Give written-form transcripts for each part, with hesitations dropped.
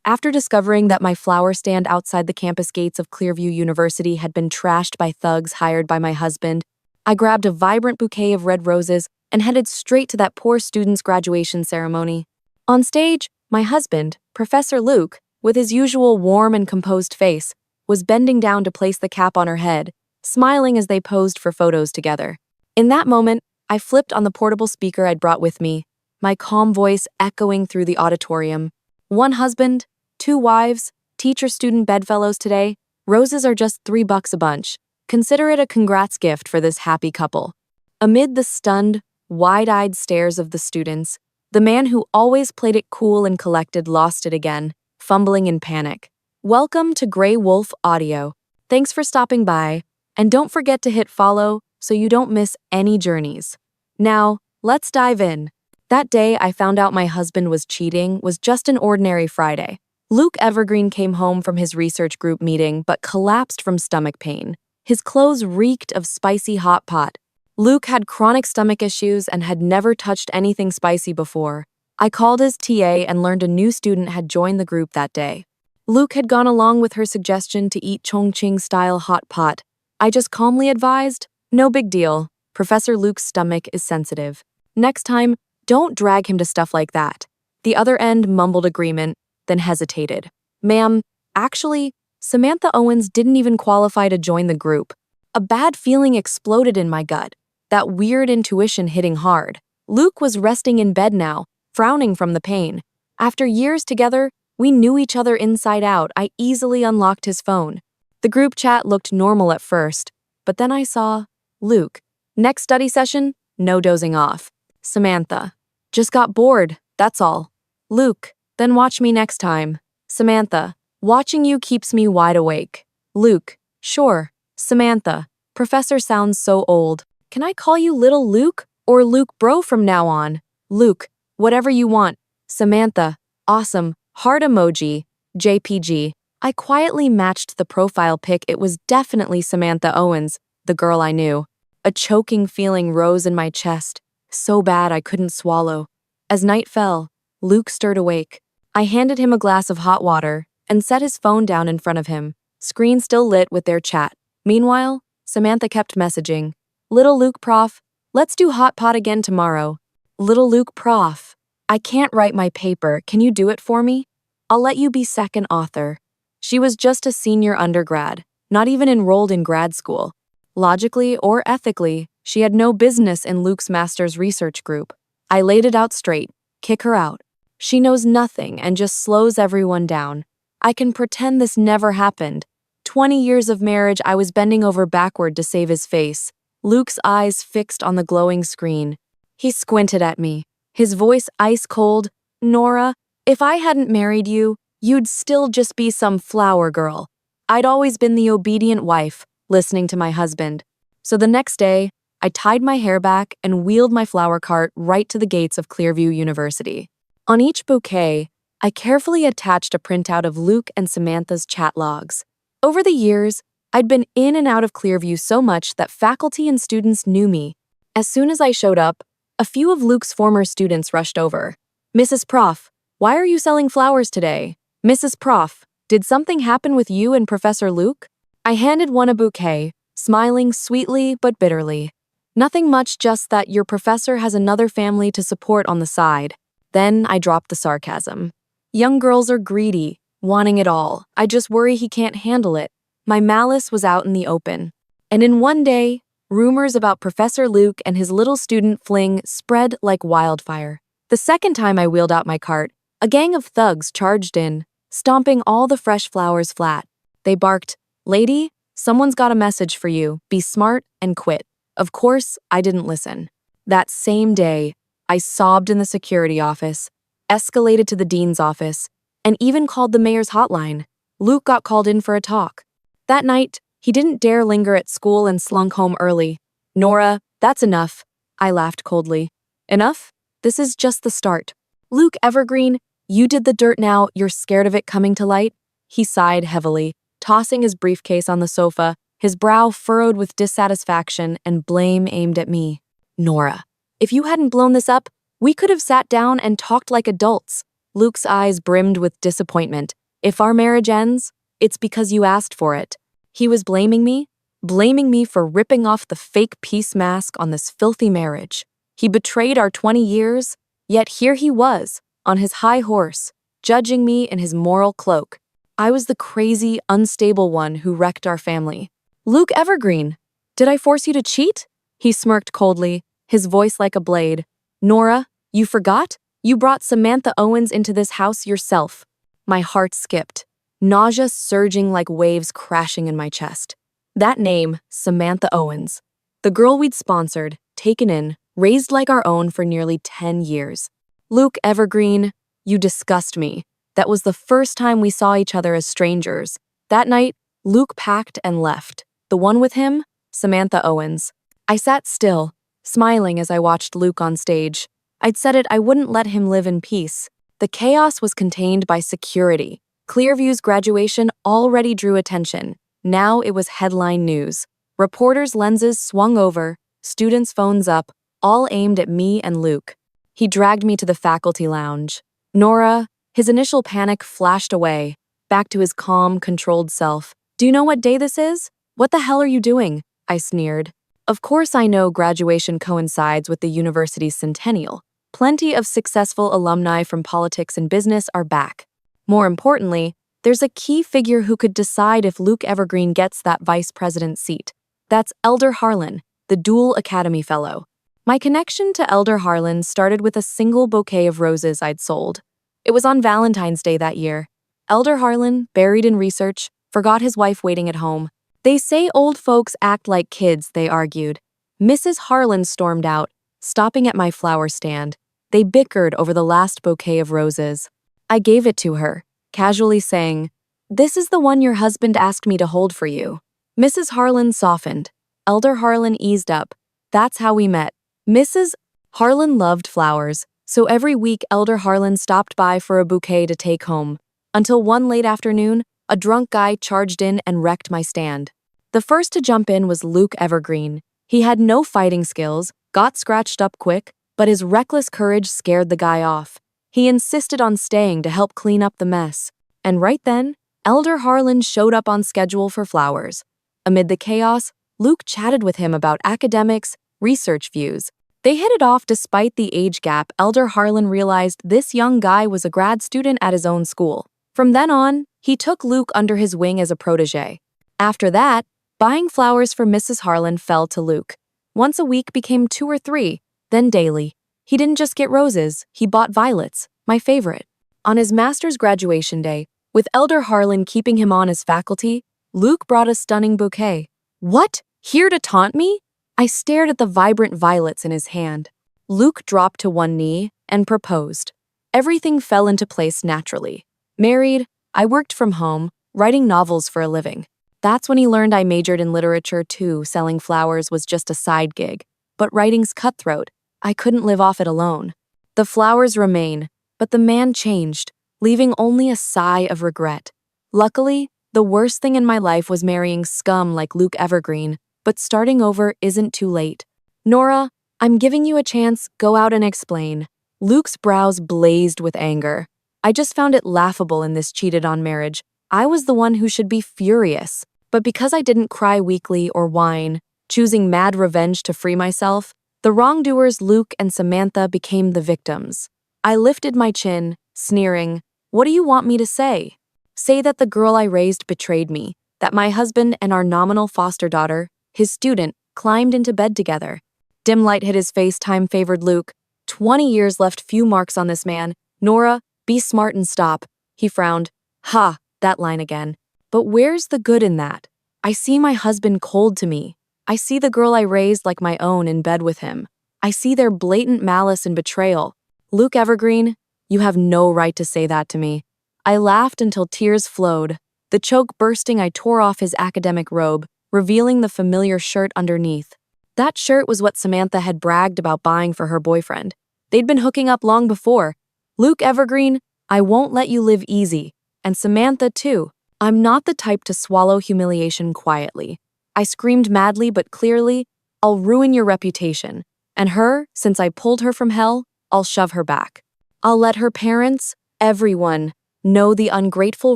After discovering that my flower stand outside the campus gates of Clearview University had been trashed by thugs hired by my husband, I grabbed a vibrant bouquet of red roses and headed straight to that poor student's graduation ceremony. On stage, my husband, Professor Luke, with his usual warm and composed face, was bending down to place the cap on her head, smiling as they posed for photos together. In that moment, I flipped on the portable speaker I'd brought with me, my calm voice echoing through the auditorium. One husband, two wives, teacher-student bedfellows today. Roses are just $3 a bunch. Consider it a congrats gift for this happy couple. Amid the stunned, wide-eyed stares of the students, the man who always played it cool and collected lost it again, fumbling in panic. Welcome to Grey Wolf Audio. Thanks for stopping by, and don't forget to hit follow so you don't miss any journeys. Now, let's dive in. That day I found out my husband was cheating was just an ordinary Friday. Luke Evergreen came home from his research group meeting but collapsed from stomach pain. His clothes reeked of spicy hot pot. Luke had chronic stomach issues and had never touched anything spicy before. I called his TA and learned a new student had joined the group that day. Luke had gone along with her suggestion to eat Chongqing-style hot pot. I just calmly advised, no big deal. Professor Luke's stomach is sensitive. Next time, don't drag him to stuff like that. The other end mumbled agreement, then hesitated. Ma'am, actually, Samantha Owens didn't even qualify to join the group. A bad feeling exploded in my gut, that weird intuition hitting hard. Luke was resting in bed now, frowning from the pain. After years together, we knew each other inside out. I easily unlocked his phone. The group chat looked normal at first, but then I saw Luke. Next study session, no dozing off. Samantha. Just got bored, that's all. Luke. Then watch me next time. Samantha. Watching you keeps me wide awake. Luke. Sure. Samantha. Professor sounds so old. Can I call you Little Luke or Luke Bro from now on? Luke. Whatever you want. Samantha. Awesome. Heart emoji. JPG. I quietly matched the profile pic. It was definitely Samantha Owens, the girl I knew. A choking feeling rose in my chest, so bad I couldn't swallow. As night fell, Luke stirred awake. I handed him a glass of hot water and set his phone down in front of him, screen still lit with their chat. Meanwhile, Samantha kept messaging. Little Luke Prof, let's do hot pot again tomorrow. Little Luke Prof, I can't write my paper, can you do it for me? I'll let you be second author. She was just a senior undergrad, not even enrolled in grad school. Logically or ethically, she had no business in Luke's master's research group. I laid it out straight. Kick her out. She knows nothing and just slows everyone down. I can pretend this never happened. 20 years of marriage, I was bending over backward to save his face. Luke's eyes fixed on the glowing screen. He squinted at me, his voice ice cold. Nora, if I hadn't married you, you'd still just be some flower girl. I'd always been the obedient wife, listening to my husband. So the next day, I tied my hair back and wheeled my flower cart right to the gates of Clearview University. On each bouquet, I carefully attached a printout of Luke and Samantha's chat logs. Over the years, I'd been in and out of Clearview so much that faculty and students knew me. As soon as I showed up, a few of Luke's former students rushed over. Mrs. Prof, why are you selling flowers today? Mrs. Prof, did something happen with you and Professor Luke? I handed one a bouquet, smiling sweetly but bitterly. Nothing much, just that your professor has another family to support on the side. Then I dropped the sarcasm. Young girls are greedy, wanting it all. I just worry he can't handle it. My malice was out in the open. And in one day, rumors about Professor Luke and his little student fling spread like wildfire. The second time I wheeled out my cart, a gang of thugs charged in, stomping all the fresh flowers flat. They barked, "Lady, someone's got a message for you. Be smart and quit." Of course, I didn't listen. That same day, I sobbed in the security office, escalated to the dean's office, and even called the mayor's hotline. Luke got called in for a talk. That night, he didn't dare linger at school and slunk home early. Nora, that's enough. I laughed coldly. Enough? This is just the start. Luke Evergreen, you did the dirt now, you're scared of it coming to light? He sighed heavily, tossing his briefcase on the sofa, his brow furrowed with dissatisfaction and blame aimed at me. Nora, if you hadn't blown this up, we could have sat down and talked like adults. Luke's eyes brimmed with disappointment. If our marriage ends, it's because you asked for it. He was blaming me for ripping off the fake peace mask on this filthy marriage. He betrayed our 20 years, yet here he was, on his high horse, judging me in his moral cloak. I was the crazy, unstable one who wrecked our family. Luke Evergreen, did I force you to cheat? He smirked coldly, his voice like a blade. Nora, you forgot? You brought Samantha Owens into this house yourself. My heart skipped, nausea surging like waves crashing in my chest. That name, Samantha Owens. The girl we'd sponsored, taken in, raised like our own for nearly 10 years. Luke Evergreen, you disgust me. That was the first time we saw each other as strangers. That night, Luke packed and left. The one with him, Samantha Owens. I sat still, smiling as I watched Luke on stage. I'd said it I wouldn't let him live in peace. The chaos was contained by security. Clearview's graduation already drew attention. Now it was headline news. Reporters' lenses swung over, students' phones up, all aimed at me and Luke. He dragged me to the faculty lounge. Nora, his initial panic flashed away, back to his calm, controlled self. Do you know what day this is? What the hell are you doing? I sneered. Of course I know graduation coincides with the university's centennial. Plenty of successful alumni from politics and business are back. More importantly, there's a key figure who could decide if Luke Evergreen gets that vice president seat. That's Elder Harlan, the dual Academy Fellow. My connection to Elder Harlan started with a single bouquet of roses I'd sold. It was on Valentine's Day that year. Elder Harlan, buried in research, forgot his wife waiting at home. They say old folks act like kids, they argued. Mrs. Harlan stormed out, stopping at my flower stand. They bickered over the last bouquet of roses. I gave it to her, casually saying, "This is the one your husband asked me to hold for you." Mrs. Harlan softened. Elder Harlan eased up. That's how we met. Mrs. Harlan loved flowers, so every week Elder Harlan stopped by for a bouquet to take home. Until one late afternoon, a drunk guy charged in and wrecked my stand. The first to jump in was Luke Evergreen. He had no fighting skills, got scratched up quick, but his reckless courage scared the guy off. He insisted on staying to help clean up the mess. And right then, Elder Harlan showed up on schedule for flowers. Amid the chaos, Luke chatted with him about academics, research views. They hit it off despite the age gap. Elder Harlan realized this young guy was a grad student at his own school. From then on, he took Luke under his wing as a protege. After that, buying flowers for Mrs. Harlan fell to Luke. Once a week became 2 or 3, then daily. He didn't just get roses, he bought violets, my favorite. On his master's graduation day, with Elder Harlan keeping him on as faculty, Luke brought a stunning bouquet. What? Here to taunt me? I stared at the vibrant violets in his hand. Luke dropped to one knee and proposed. Everything fell into place naturally. Married, I worked from home, writing novels for a living. That's when he learned I majored in literature too. Selling flowers was just a side gig. But writing's cutthroat. I couldn't live off it alone. The flowers remain, but the man changed, leaving only a sigh of regret. Luckily, the worst thing in my life was marrying scum like Luke Evergreen, but starting over isn't too late. Nora, I'm giving you a chance, go out and explain. Luke's brows blazed with anger. I just found it laughable in this cheated-on marriage. I was the one who should be furious. But because I didn't cry weekly or whine, choosing mad revenge to free myself, the wrongdoers Luke and Samantha became the victims. I lifted my chin, sneering, "What do you want me to say? Say that the girl I raised betrayed me, that my husband and our nominal foster daughter, his student, climbed into bed together." Dim light hit his face, time-favored Luke. 20 years left few marks on this man. Nora, be smart and stop. He frowned. Ha, that line again. But where's the good in that? I see my husband cold to me. I see the girl I raised like my own in bed with him. I see their blatant malice and betrayal. Luke Evergreen, you have no right to say that to me. I laughed until tears flowed. The choke bursting, I tore off his academic robe, revealing the familiar shirt underneath. That shirt was what Samantha had bragged about buying for her boyfriend. They'd been hooking up long before. Luke Evergreen, I won't let you live easy. And Samantha, too. I'm not the type to swallow humiliation quietly. I screamed madly but clearly, I'll ruin your reputation. And her, since I pulled her from hell, I'll shove her back. I'll let her parents, everyone know the ungrateful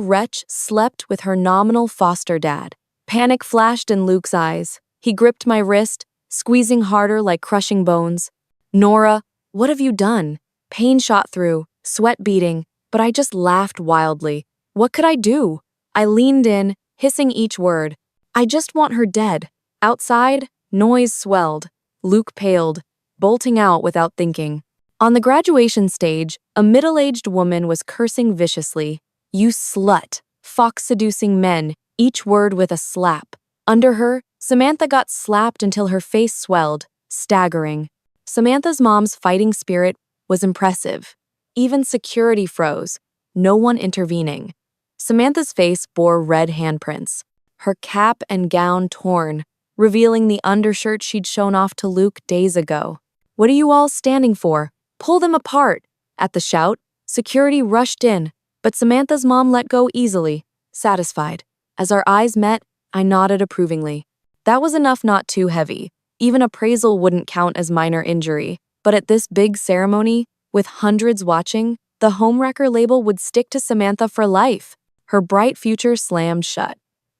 wretch slept with her nominal foster dad. Panic flashed in Luke's eyes. He gripped my wrist, squeezing harder like crushing bones. Nora, what have you done? Pain shot through, sweat beating, but I just laughed wildly. What could I do? I leaned in, hissing each word. I just want her dead. Outside, noise swelled. Luke paled, bolting out without thinking. On the graduation stage, a middle-aged woman was cursing viciously. You slut, fox-seducing men, each word with a slap. Under her, Samantha got slapped until her face swelled, staggering. Samantha's mom's fighting spirit was impressive. Even security froze, no one intervening. Samantha's face bore red handprints, her cap and gown torn, revealing the undershirt she'd shown off to Luke days ago. What are you all standing for? Pull them apart! At the shout, security rushed in, but Samantha's mom let go easily, satisfied. As our eyes met, I nodded approvingly. That was enough not too heavy. Even appraisal wouldn't count as minor injury, but at this big ceremony, with hundreds watching, the homewrecker label would stick to Samantha for life. Her bright future slammed shut.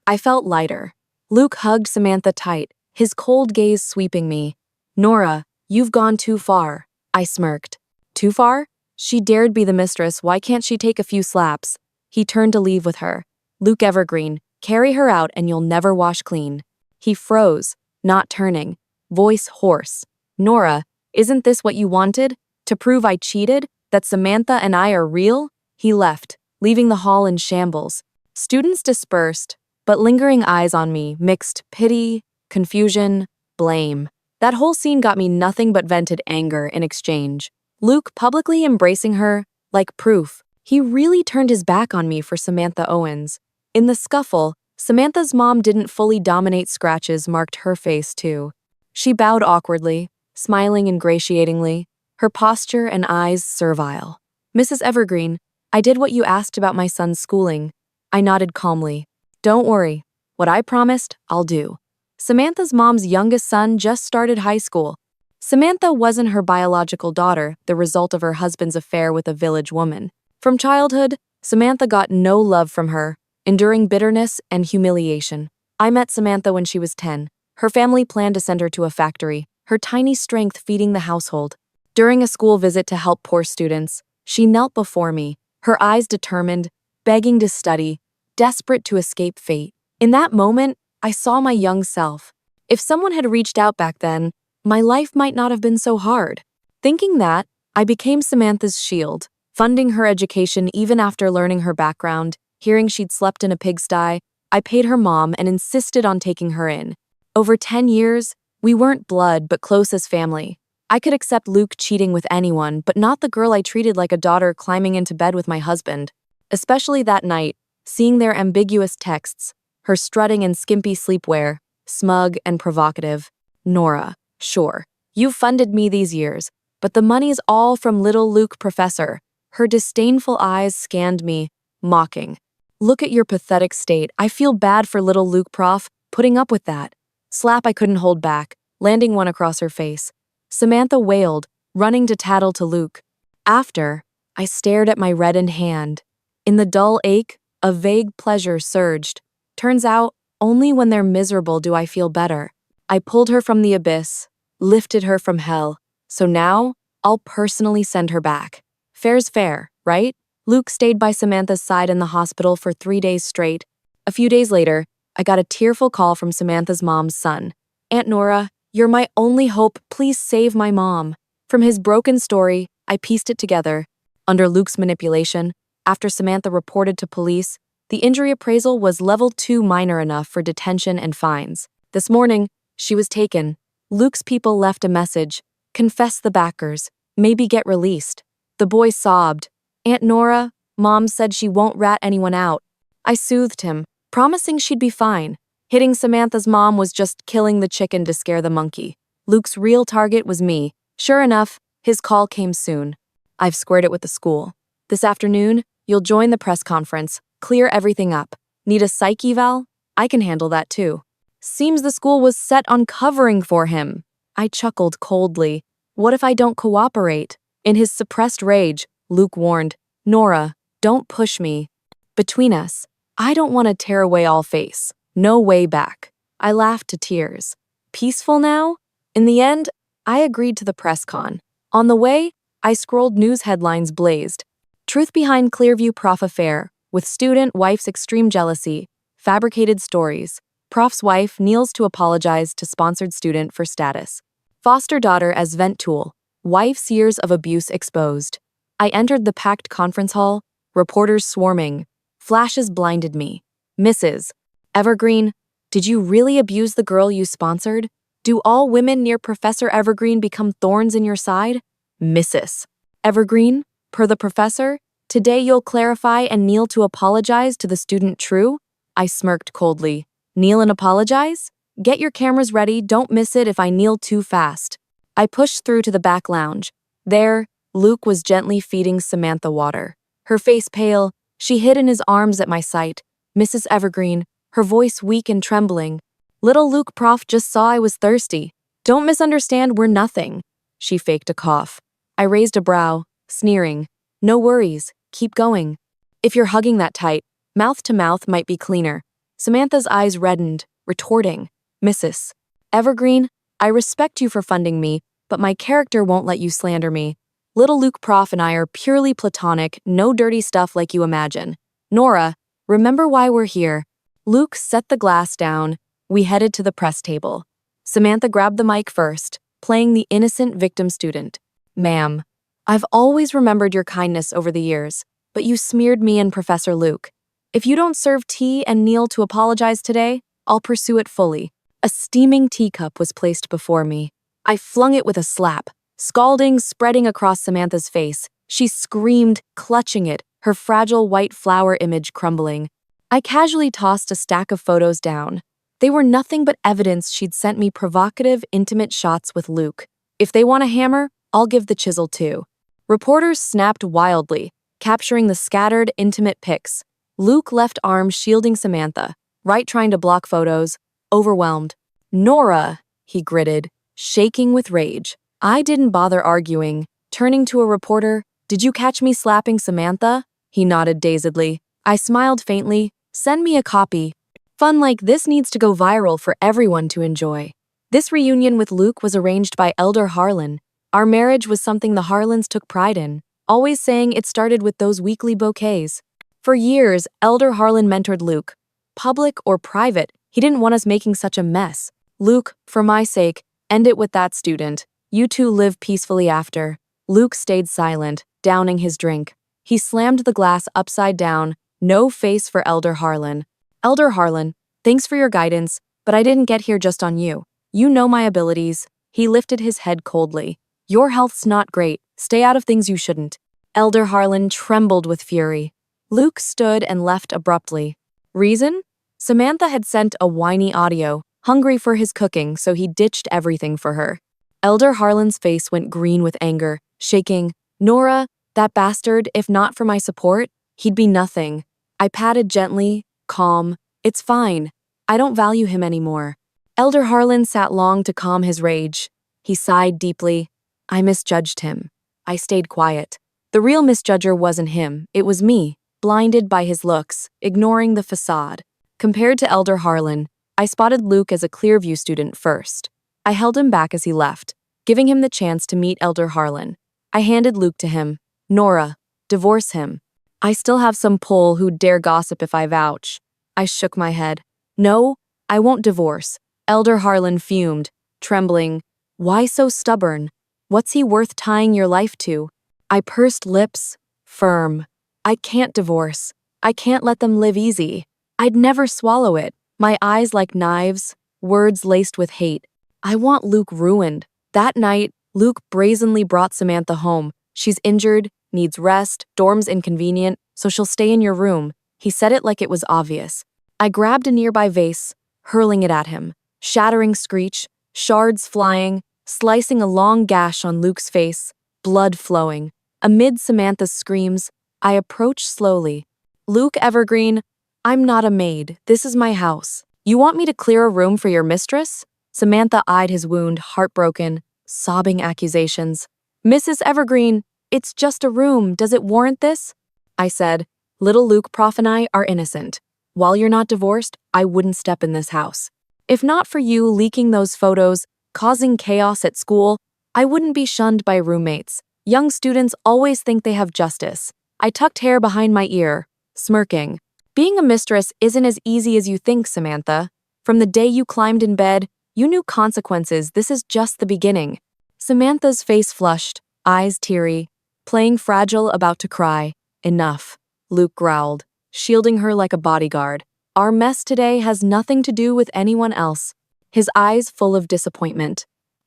I felt lighter. Luke hugged Samantha tight, his cold gaze sweeping me. Nora, you've gone too far. I smirked. Too far? She dared be the mistress, why can't she take a few slaps? He turned to leave with her. Luke Evergreen, carry her out and you'll never wash clean. He froze, not turning, voice hoarse. Nora, isn't this what you wanted? To prove I cheated? That Samantha and I are real? He left, leaving the hall in shambles. Students dispersed, but lingering eyes on me mixed pity, confusion, blame. That whole scene got me nothing but vented anger in exchange. Luke publicly embracing her, like proof. He really turned his back on me for Samantha Owens. In the scuffle, Samantha's mom didn't fully dominate. Scratches marked her face too. She bowed awkwardly, smiling ingratiatingly, her posture and eyes servile. Mrs. Evergreen, I did what you asked about my son's schooling. I nodded calmly. Don't worry. What I promised, I'll do. Samantha's mom's youngest son just started high school. Samantha wasn't her biological daughter, the result of her husband's affair with a village woman. From childhood, Samantha got no love from her, enduring bitterness and humiliation. I met Samantha when she was 10. Her family planned to send her to a factory, her tiny strength feeding the household. During a school visit to help poor students, she knelt before me, her eyes determined, begging to study, desperate to escape fate. In that moment, I saw my young self. If someone had reached out back then, my life might not have been so hard. Thinking that, I became Samantha's shield, funding her education even after learning her background. Hearing she'd slept in a pigsty, I paid her mom and insisted on taking her in. Over 10 years, we weren't blood but close as family. I could accept Luke cheating with anyone, but not the girl I treated like a daughter climbing into bed with my husband. Especially that night, seeing their ambiguous texts, her strutting in skimpy sleepwear, smug and provocative. Nora, sure, you've funded me these years, but the money's all from little Luke Professor. Her disdainful eyes scanned me, mocking. Look at your pathetic state. I feel bad for little Luke Prof, putting up with that. Slap I couldn't hold back, landing one across her face. Samantha wailed, running to tattle to Luke. After, I stared at my reddened hand. In the dull ache, a vague pleasure surged. Turns out, only when they're miserable do I feel better. I pulled her from the abyss, lifted her from hell. So now, I'll personally send her back. Fair's fair, right? Luke stayed by Samantha's side in the hospital for 3 days straight. A few days later, I got a tearful call from Samantha's mom's son. Aunt Nora, you're my only hope. Please save my mom. From his broken story, I pieced it together. Under Luke's manipulation, after Samantha reported to police, the injury appraisal was level 2 minor enough for detention and fines. This morning, she was taken. Luke's people left a message. Confess the backers. Maybe get released. The boy sobbed. Aunt Nora, Mom said she won't rat anyone out. I soothed him, promising she'd be fine. Hitting Samantha's mom was just killing the chicken to scare the monkey. Luke's real target was me. Sure enough, his call came soon. I've squared it with the school. This afternoon, you'll join the press conference, clear everything up. Need a psych eval? I can handle that too. Seems the school was set on covering for him. I chuckled coldly. What if I don't cooperate? In his suppressed rage, Luke warned, Nora, Don't push me. Between us, I don't want to tear away all face. No way back. I laughed to tears. Peaceful now? In the end, I agreed to the press con. On the way, I scrolled news headlines blazed. Truth behind Clearview prof affair, with student wife's extreme jealousy, fabricated stories. Prof's wife kneels to apologize to sponsored student for status. Foster daughter as vent tool. Wife's years of abuse exposed. I entered the packed conference hall, reporters swarming. Flashes blinded me. Mrs. Evergreen, did you really abuse the girl you sponsored? Do all women near Professor Evergreen become thorns in your side? Mrs. Evergreen, per the professor, today you'll clarify and kneel to apologize to the student, true? I smirked coldly. Kneel and apologize? Get your cameras ready, don't miss it if I kneel too fast. I pushed through to the back lounge. There, Luke was gently feeding Samantha water. Her face pale, she hid in his arms at my sight. Mrs. Evergreen, her voice weak and trembling. Little Luke prof just saw I was thirsty. Don't misunderstand, we're nothing. She faked a cough. I raised a brow, sneering. No worries, keep going. If you're hugging that tight, mouth to mouth might be cleaner. Samantha's eyes reddened, retorting. Mrs. Evergreen, I respect you for funding me, but my character won't let you slander me. Little Luke prof and I are purely platonic, no dirty stuff like you imagine. Nora, remember why we're here. Luke set the glass down. We headed to the press table. Samantha grabbed the mic first, playing the innocent victim student. Ma'am, I've always remembered your kindness over the years, but you smeared me and Professor Luke. If you don't serve tea and kneel to apologize today, I'll pursue it fully. A steaming teacup was placed before me. I flung it with a slap, scalding spreading across Samantha's face. She screamed, clutching it, her fragile white flower image crumbling. I casually tossed a stack of photos down. They were nothing but evidence she'd sent me provocative, intimate shots with Luke. If they want a hammer, I'll give the chisel too. Reporters snapped wildly, capturing the scattered, intimate pics. Luke left arm shielding Samantha, right trying to block photos, overwhelmed. Nora, he gritted, shaking with rage. I didn't bother arguing. Turning to a reporter, did you catch me slapping Samantha? He nodded dazedly. I smiled faintly. Send me a copy. Fun like this needs to go viral for everyone to enjoy. This reunion with Luke was arranged by Elder Harlan. Our marriage was something the Harlans took pride in, always saying it started with those weekly bouquets. For years, Elder Harlan mentored Luke. Public or private, he didn't want us making such a mess. Luke, for my sake, end it with that student. You two live peacefully after. Luke stayed silent, downing his drink. He slammed the glass upside down, no face for Elder Harlan. Elder Harlan, thanks for your guidance, but I didn't get here just on you. You know my abilities. He lifted his head coldly. Your health's not great. Stay out of things you shouldn't. Elder Harlan trembled with fury. Luke stood and left abruptly. Reason? Samantha had sent a whiny audio, hungry for his cooking, so he ditched everything for her. Elder Harlan's face went green with anger, shaking. Nora, that bastard, if not for my support, he'd be nothing. I patted gently, calm. It's fine. I don't value him anymore. Elder Harlan sat long to calm his rage. He sighed deeply. I misjudged him. I stayed quiet. The real misjudger wasn't him, it was me, blinded by his looks, ignoring the facade. Compared to Elder Harlan, I spotted Luke as a Clearview student first. I held him back as he left, giving him the chance to meet Elder Harlan. I handed Luke to him. Nora, divorce him. I still have some pull who'd dare gossip if I vouch. I shook my head. No, I won't divorce. Elder Harlan fumed, trembling. Why so stubborn? What's he worth tying your life to? I pursed lips, firm. I can't divorce. I can't let them live easy. I'd never swallow it. My eyes like knives, words laced with hate. I want Luke ruined. That night, Luke brazenly brought Samantha home. She's injured, needs rest, dorm's inconvenient, so she'll stay in your room. He said it like it was obvious. I grabbed a nearby vase, hurling it at him. Shattering screech, shards flying, slicing a long gash on Luke's face, blood flowing. Amid Samantha's screams, I approached slowly. Luke Evergreen, I'm not a maid. This is my house. You want me to clear a room for your mistress? Samantha eyed his wound, heartbroken, sobbing accusations. Mrs. Evergreen, it's just a room. Does it warrant this? I said, Little Luke, Prof, and I are innocent. While you're not divorced, I wouldn't step in this house. If not for you leaking those photos, causing chaos at school, I wouldn't be shunned by roommates. Young students always think they have justice. I tucked hair behind my ear, smirking. Being a mistress isn't as easy as you think, Samantha. From the day you climbed in bed, you knew consequences. This is just the beginning. Samantha's face flushed, eyes teary, playing fragile, about to cry. Enough, Luke growled, shielding her like a bodyguard. Our mess today has nothing to do with anyone else. His eyes full of disappointment.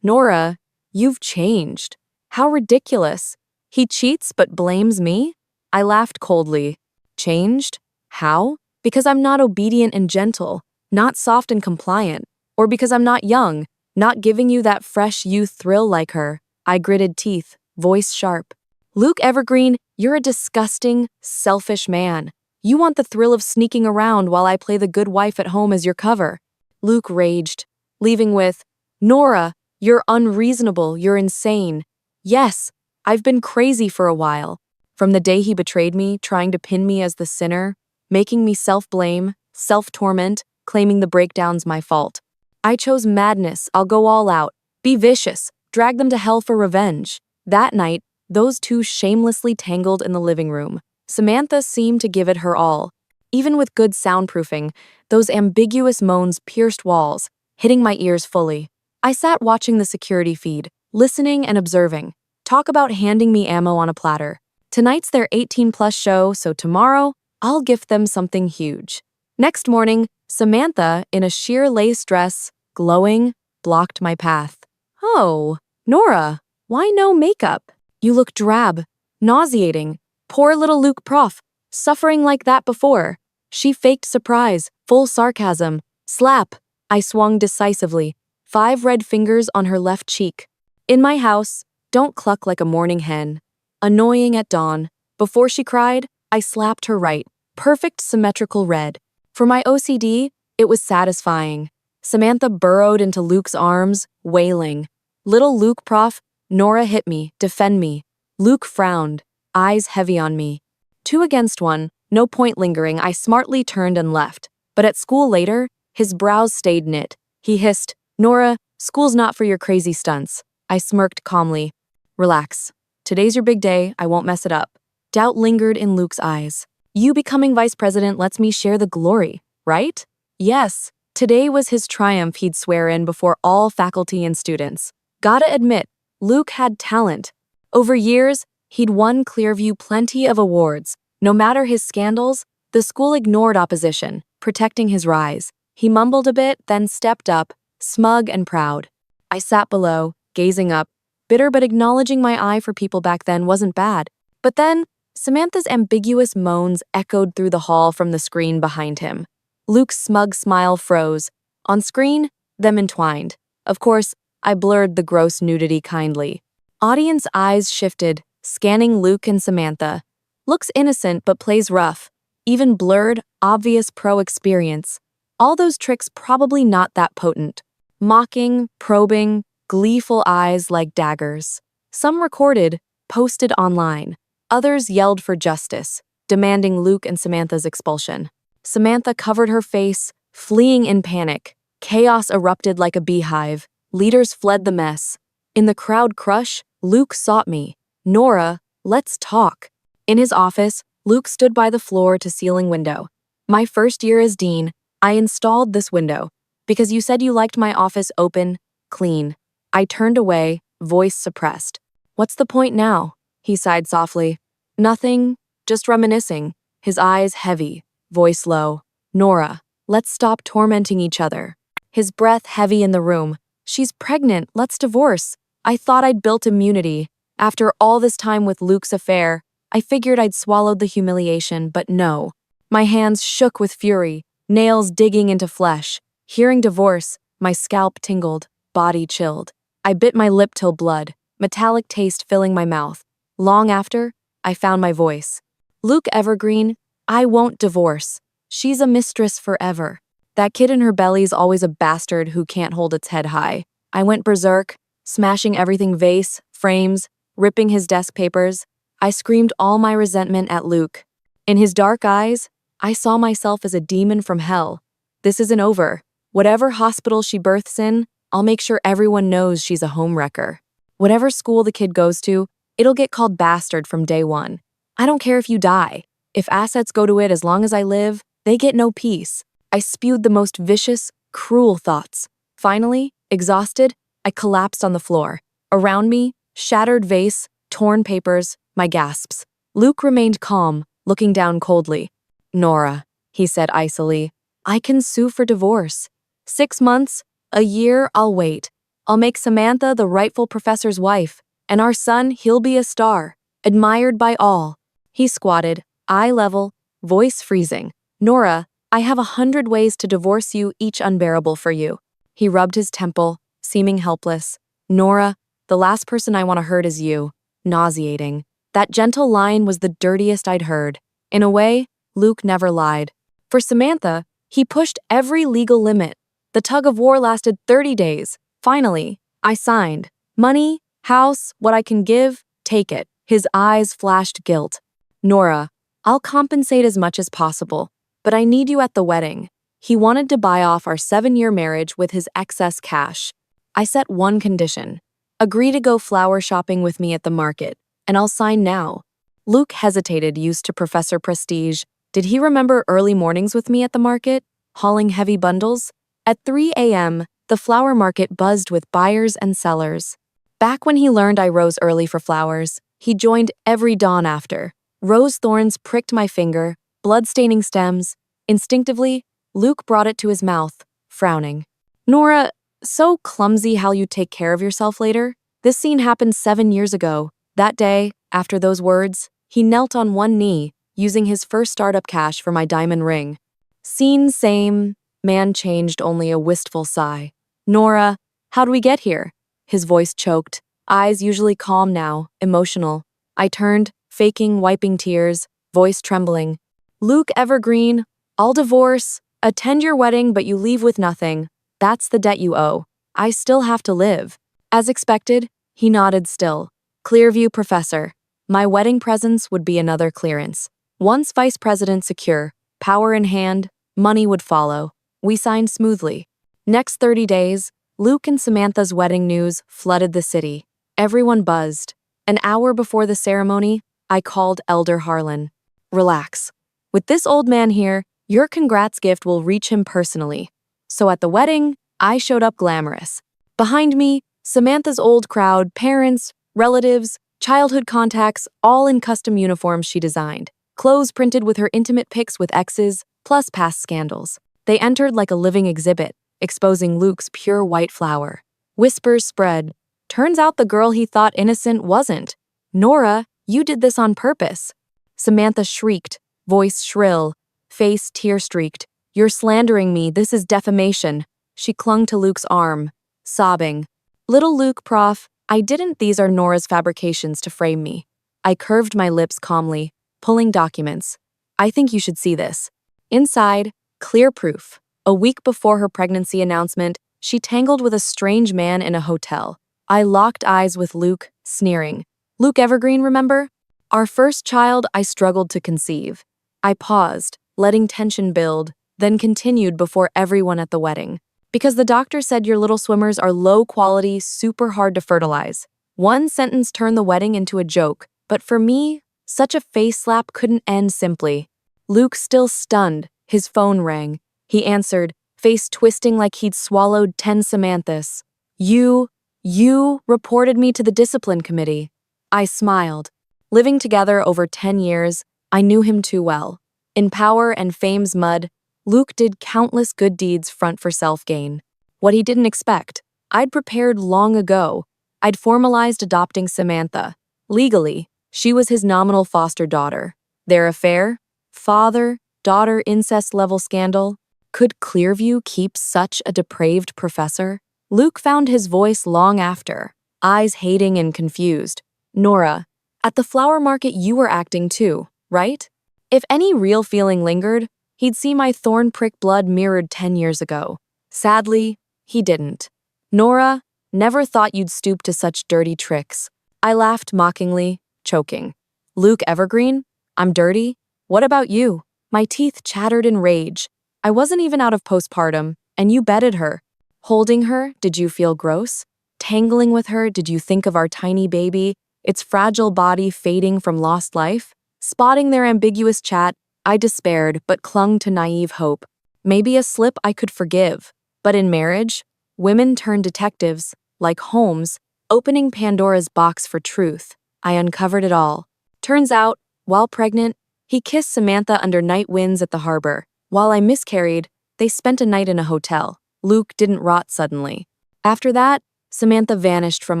Nora, you've changed. How ridiculous. He cheats but blames me? I laughed coldly. Changed? How? Because I'm not obedient and gentle, not soft and compliant, or because I'm not young, not giving you that fresh youth thrill like her. I gritted teeth, voice sharp. Luke Evergreen, you're a disgusting, selfish man. You want the thrill of sneaking around while I play the good wife at home as your cover. Luke raged, leaving with, Nora, you're unreasonable, you're insane. Yes, I've been crazy for a while. From the day he betrayed me, trying to pin me as the sinner, making me self-blame, self-torment, claiming the breakdown's my fault. I chose madness. I'll go all out, be vicious, drag them to hell for revenge. That night, those two shamelessly tangled in the living room. Samantha seemed to give it her all. Even with good soundproofing, those ambiguous moans pierced walls, hitting my ears fully. I sat watching the security feed, listening and observing. Talk about handing me ammo on a platter. Tonight's their 18-plus show, so tomorrow, I'll gift them something huge. Next morning, Samantha, in a sheer lace dress, glowing, blocked my path. Oh, Nora, why no makeup? You look drab, nauseating. Poor little Luke Prof, suffering like that before. She faked surprise, full sarcasm. Slap. I swung decisively, 5 red fingers on her left cheek. In my house, don't cluck like a morning hen. Annoying at dawn. Before she cried, I slapped her right. Perfect symmetrical red. For my OCD, it was satisfying. Samantha burrowed into Luke's arms, wailing. Little Luke Prof, Nora hit me, defend me. Luke frowned, eyes heavy on me. 2 against 1, no point lingering, I smartly turned and left. But at school later, his brows stayed knit. He hissed, Nora, school's not for your crazy stunts. I smirked calmly. Relax. Today's your big day, I won't mess it up. Doubt lingered in Luke's eyes. You becoming vice president lets me share the glory, right? Yes. Today was his triumph he'd swear in before all faculty and students. Gotta admit, Luke had talent. Over years, he'd won Clearview plenty of awards. No matter his scandals, the school ignored opposition, protecting his rise. He mumbled a bit, then stepped up, smug and proud. I sat below, gazing up, bitter but acknowledging my eye for people back then wasn't bad. But then, Samantha's ambiguous moans echoed through the hall from the screen behind him. Luke's smug smile froze. On screen, them entwined. Of course, I blurred the gross nudity kindly. Audience eyes shifted, scanning Luke and Samantha. Looks innocent but plays rough. Even blurred, obvious pro experience. All those tricks probably not that potent. Mocking, probing, gleeful eyes like daggers. Some recorded, posted online. Others yelled for justice, demanding Luke and Samantha's expulsion. Samantha covered her face, fleeing in panic. Chaos erupted like a beehive. Leaders fled the mess. In the crowd crush, Luke sought me. Nora, let's talk. In his office, Luke stood by the floor-to-ceiling window. My first year as dean, I installed this window because you said you liked my office open, clean. I turned away, voice suppressed. What's the point now? He sighed softly. Nothing, just reminiscing. His eyes heavy, voice low. Nora, let's stop tormenting each other. His breath heavy in the room. She's pregnant, let's divorce. I thought I'd built immunity. After all this time with Luke's affair, I figured I'd swallowed the humiliation, but no. My hands shook with fury, nails digging into flesh. Hearing divorce, my scalp tingled, body chilled. I bit my lip till blood, metallic taste filling my mouth. Long after, I found my voice. Luke Evergreen, I won't divorce. She's a mistress forever. That kid in her belly's always a bastard who can't hold its head high. I went berserk, smashing everything vase, frames, ripping his desk papers. I screamed all my resentment at Luke. In his dark eyes, I saw myself as a demon from hell. This isn't over. Whatever hospital she births in, I'll make sure everyone knows she's a homewrecker. Whatever school the kid goes to, it'll get called bastard from day one. I don't care if you die. If assets go to it as long as I live, they get no peace. I spewed the most vicious, cruel thoughts. Finally, exhausted, I collapsed on the floor. Around me, shattered vase, torn papers, my gasps. Luke remained calm, looking down coldly. Nora, he said icily, I can sue for divorce. 6 months, a year, I'll wait. I'll make Samantha the rightful professor's wife, and our son, he'll be a star, admired by all. He squatted, eye level, voice freezing. Nora, I have 100 ways to divorce you, each unbearable for you. He rubbed his temple, seeming helpless. Nora, the last person I want to hurt is you. Nauseating. That gentle line was the dirtiest I'd heard. In a way, Luke never lied. For Samantha, he pushed every legal limit. The tug of war lasted 30 days. Finally, I signed. Money, house, what I can give, take it. His eyes flashed guilt. Nora, I'll compensate as much as possible, but I need you at the wedding. He wanted to buy off our 7-year marriage with his excess cash. I set one condition. Agree to go flower shopping with me at the market, and I'll sign now. Luke hesitated, used to Professor Prestige. Did he remember early mornings with me at the market, hauling heavy bundles? At 3 a.m., the flower market buzzed with buyers and sellers. Back when he learned I rose early for flowers, he joined every dawn after. Rose thorns pricked my finger, blood-staining stems. Instinctively, Luke brought it to his mouth, frowning. Nora, so clumsy how you take care of yourself later. This scene happened 7 years ago. That day, after those words, he knelt on one knee, using his first startup cash for my diamond ring. Scene same, man changed, only a wistful sigh. Nora, how'd we get here? His voice choked, eyes usually calm now, emotional. I turned, faking, wiping tears, voice trembling. Luke Evergreen, I'll divorce, attend your wedding, but you leave with nothing. That's the debt you owe. I still have to live. As expected, he nodded still. Clearview professor. My wedding presents would be another clearance. Once vice president secure, power in hand, money would follow. We signed smoothly. Next 30 days, Luke and Samantha's wedding news flooded the city. Everyone buzzed. An hour before the ceremony, I called Elder Harlan. Relax. With this old man here, your congrats gift will reach him personally. So at the wedding, I showed up glamorous. Behind me, Samantha's old crowd, parents, relatives, childhood contacts, all in custom uniforms she designed. Clothes printed with her intimate pics with exes, plus past scandals. They entered like a living exhibit, exposing Luke's pure white flower. Whispers spread. Turns out the girl he thought innocent wasn't. Nora, you did this on purpose. Samantha shrieked, voice shrill, face tear-streaked. You're slandering me, this is defamation. She clung to Luke's arm, sobbing. Little Luke, prof, I didn't, these are Nora's fabrications to frame me. I curved my lips calmly, pulling documents. I think you should see this. Inside, clear proof. A week before her pregnancy announcement, she tangled with a strange man in a hotel. I locked eyes with Luke, sneering. Luke Evergreen, remember? Our first child I struggled to conceive. I paused, letting tension build, then continued before everyone at the wedding. Because the doctor said your little swimmers are low quality, super hard to fertilize. One sentence turned the wedding into a joke, but for me, such a face slap couldn't end simply. Luke still stunned, his phone rang. He answered, face twisting like he'd swallowed 10 Samanthas. You reported me to the discipline committee. I smiled. Living together over 10 years, I knew him too well. In power and fame's mud, Luke did countless good deeds front for self-gain. What he didn't expect, I'd prepared long ago. I'd formalized adopting Samantha. Legally, she was his nominal foster daughter. Their affair? Father-daughter incest-level scandal? Could Clearview keep such a depraved professor? Luke found his voice long after, eyes hating and confused. Nora, at the flower market you were acting too, right? If any real feeling lingered, he'd see my thorn-prick blood mirrored 10 years ago. Sadly, he didn't. Nora, never thought you'd stoop to such dirty tricks. I laughed mockingly, choking. Luke Evergreen? I'm dirty? What about you? My teeth chattered in rage. I wasn't even out of postpartum, and you bedded her. Holding her, did you feel gross? Tangling with her, did you think of our tiny baby, its fragile body fading from lost life? Spotting their ambiguous chat, I despaired but clung to naive hope. Maybe a slip I could forgive. But in marriage, women turn detectives, like Holmes, opening Pandora's box for truth. I uncovered it all. Turns out, while pregnant, he kissed Samantha under night winds at the harbor. While I miscarried, they spent a night in a hotel. Luke didn't rot suddenly. After that, Samantha vanished from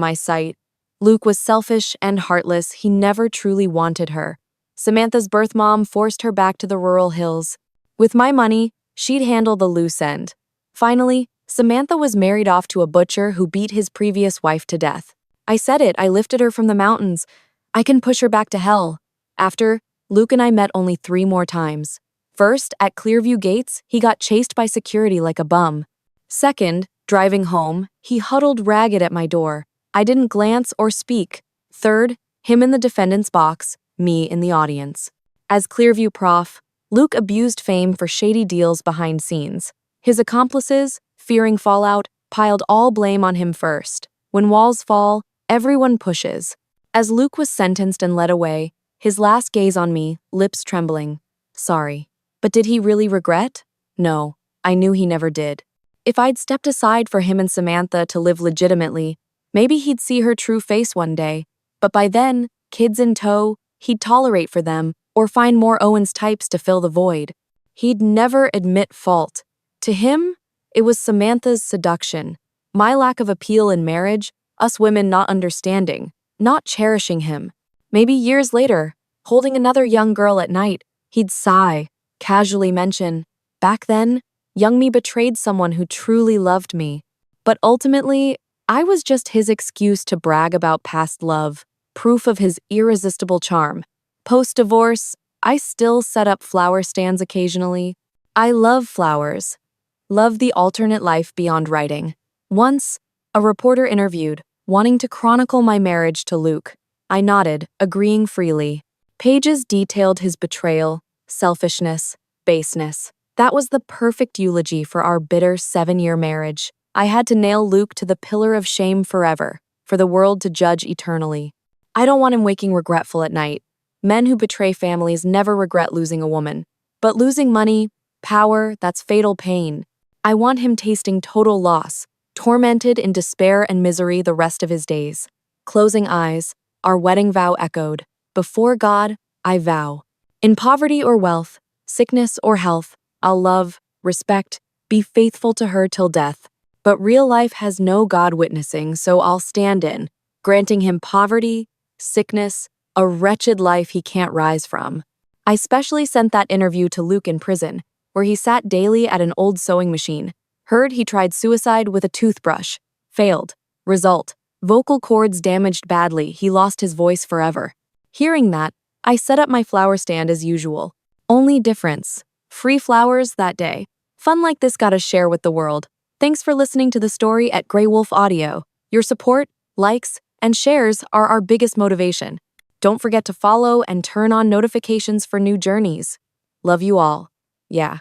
my sight. Luke was selfish and heartless. He never truly wanted her. Samantha's birth mom forced her back to the rural hills. With my money, she'd handle the loose end. Finally, Samantha was married off to a butcher who beat his previous wife to death. I said it, I lifted her from the mountains. I can push her back to hell. After, Luke and I met only 3 more times. First, at Clearview Gates, he got chased by security like a bum. Second, driving home, he huddled ragged at my door. I didn't glance or speak. Third, him in the defendant's box, me in the audience. As Clearview prof, Luke abused fame for shady deals behind scenes. His accomplices, fearing fallout, piled all blame on him first. When walls fall, everyone pushes. As Luke was sentenced and led away, his last gaze on me, lips trembling. Sorry. But did he really regret? No, I knew he never did. If I'd stepped aside for him and Samantha to live legitimately, maybe he'd see her true face one day. But by then, kids in tow, he'd tolerate for them or find more Owens types to fill the void. He'd never admit fault. To him, it was Samantha's seduction, my lack of appeal in marriage, us women not understanding, not cherishing him. Maybe years later, holding another young girl at night, he'd sigh, casually mention, back then, young me betrayed someone who truly loved me. But ultimately, I was just his excuse to brag about past love, proof of his irresistible charm. Post-divorce, I still set up flower stands occasionally. I love flowers. Love the alternate life beyond writing. Once, a reporter interviewed, wanting to chronicle my marriage to Luke. I nodded, agreeing freely. Pages detailed his betrayal, selfishness, baseness. That was the perfect eulogy for our bitter 7-year marriage. I had to nail Luke to the pillar of shame forever, for the world to judge eternally. I don't want him waking regretful at night. Men who betray families never regret losing a woman. But losing money, power, that's fatal pain. I want him tasting total loss, tormented in despair and misery the rest of his days. Closing eyes, our wedding vow echoed. Before God, I vow. In poverty or wealth, sickness or health, I'll love, respect, be faithful to her till death. But real life has no God witnessing, so I'll stand in, granting him poverty, sickness, a wretched life he can't rise from. I specially sent that interview to Luke in prison, where he sat daily at an old sewing machine. Heard he tried suicide with a toothbrush. Failed. Result: vocal cords damaged badly, he lost his voice forever. Hearing that, I set up my flower stand as usual. Only difference: free flowers that day. Fun like this gotta share with the world. Thanks for listening to the story at Grey Wolf Audio. Your support, likes, and shares are our biggest motivation. Don't forget to follow and turn on notifications for new journeys. Love you all. Yeah.